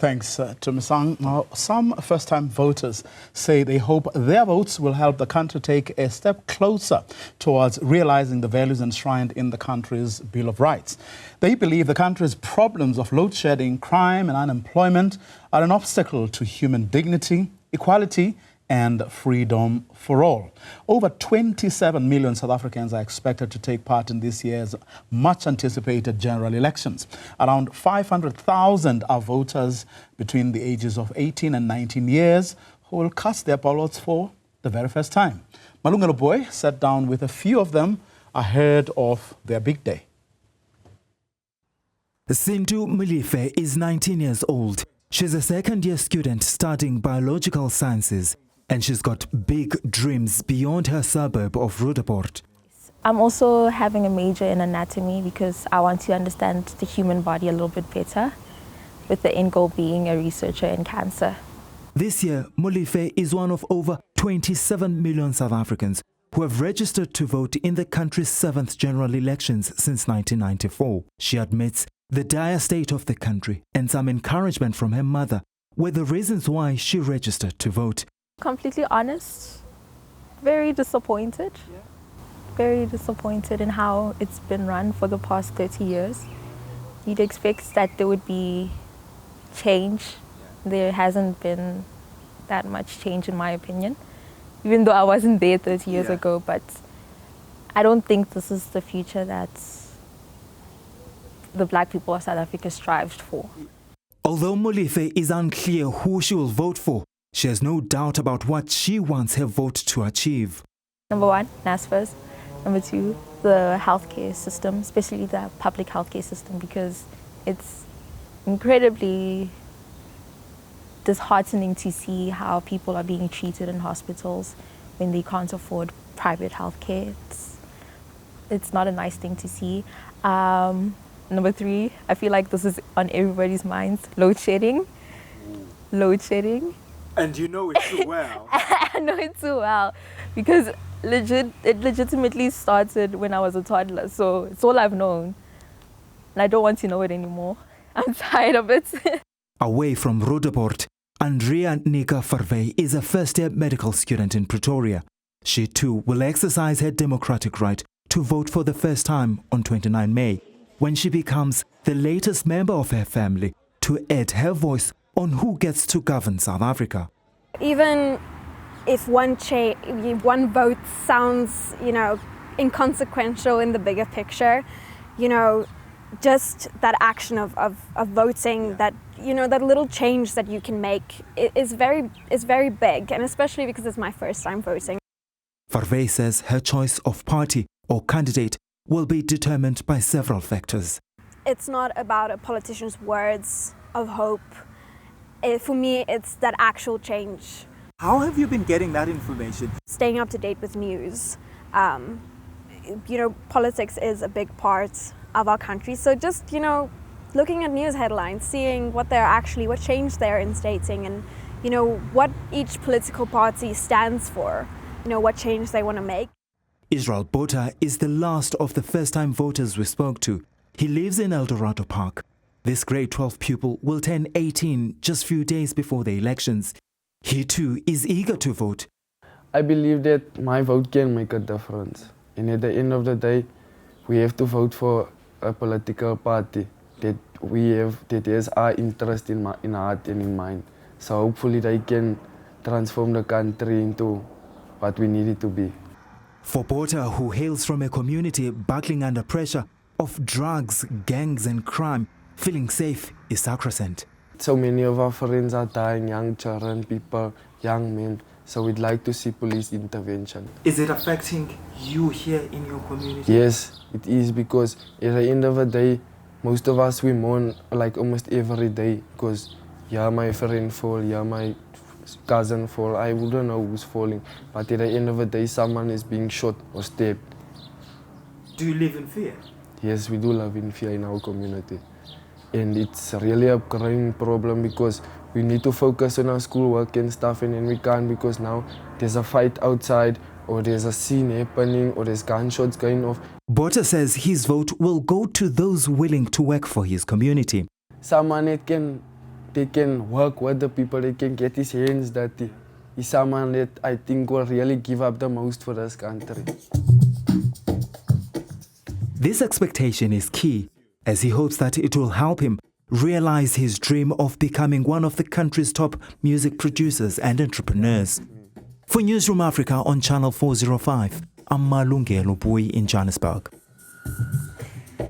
Thanks to Misang. Now, some first-time voters say they hope their votes will help the country take a step closer towards realizing the values enshrined in the country's Bill of Rights. They believe the country's problems of load shedding, crime and unemployment are an obstacle to human dignity, equality and freedom for all. Over 27 million South Africans are expected to take part in this year's much-anticipated general elections. Around 500,000 are voters between the ages of 18 and 19 years who will cast their ballots for the very first time. Malungelo Booi sat down with a few of them ahead of their big day. Cindu Mif is 19 years old. She's a second-year student studying biological sciences, and she's got big dreams beyond her suburb of Roodepoort. I'm also having a major in anatomy because I want to understand the human body a little bit better, with the end goal being a researcher in cancer. This year, Mif is one of over 27 million South Africans who have registered to vote in the country's 7th general elections since 1994. She admits the dire state of the country and some encouragement from her mother were the reasons why she registered to vote. Completely honest, very disappointed. Very disappointed in how it's been run for the past 30 years. You'd expect that there would be change. There hasn't been that much change in my opinion, even though I wasn't there 30 years ago, but I don't think this is the future that the black people of South Africa strived for. Although Mif is unclear who she will vote for, she has no doubt about what she wants her vote to achieve. Number one, NSFAS. Number two, the healthcare system, especially the public healthcare system, because it's incredibly disheartening to see how people are being treated in hospitals when they can't afford private healthcare. It's not a nice thing to see. Number three, I feel like this is on everybody's minds, load shedding. Load shedding. And you know it too well. I know it too well because it legitimately started when I was a toddler, so it's all I've known. And I don't want to know it anymore. I'm tired of it. Away from Roodepoort, Andrea Farve is a first-year medical student in Pretoria. She too will exercise her democratic right to vote for the first time on 29 May, when she becomes the latest member of her family to add her voice on who gets to govern South Africa. Even if one vote sounds, inconsequential in the bigger picture, just that action of voting, that little change that you can make is very big, and especially because it's my first time voting. Farve says her choice of party or candidate will be determined by several factors. It's not about a politician's words of hope. For me, it's that actual change. How have you been getting that information? Staying up to date with news. Politics is a big part of our country. So just, looking at news headlines, seeing what change they're instating and, what each political party stands for, what change they want to make. Israel Botha is the last of the first-time voters we spoke to. He lives in Eldorado Park. This grade 12 pupil will turn 18 just few days before the elections. He too is eager to vote. I believe that my vote can make a difference. And at the end of the day, we have to vote for a political party that has our interest in heart and in mind. So hopefully they can transform the country into what we need it to be. For Botha, who hails from a community buckling under pressure of drugs, gangs and crime, feeling safe is sacrosanct. So many of our friends are dying, young children, people, young men. So we'd like to see police intervention. Is it affecting you here in your community? Yes, it is, because at the end of the day, most of us we mourn like almost every day because my friend fall, my cousin fall. I wouldn't know who's falling, but at the end of the day, someone is being shot or stabbed. Do you live in fear? Yes, we do live in fear in our community. And it's really a growing problem because we need to focus on our schoolwork and stuff, and then we can't because now there's a fight outside or there's a scene happening or there's gunshots going off. Botha says his vote will go to those willing to work for his community. Someone that can they can work with the people, they can get his hands dirty. He's someone that I think will really give up the most for this country. This expectation is key, as he hopes that it will help him realize his dream of becoming one of the country's top music producers and entrepreneurs. For Newzroom Afrika on Channel 405, I'm Malungelo Booi in Johannesburg.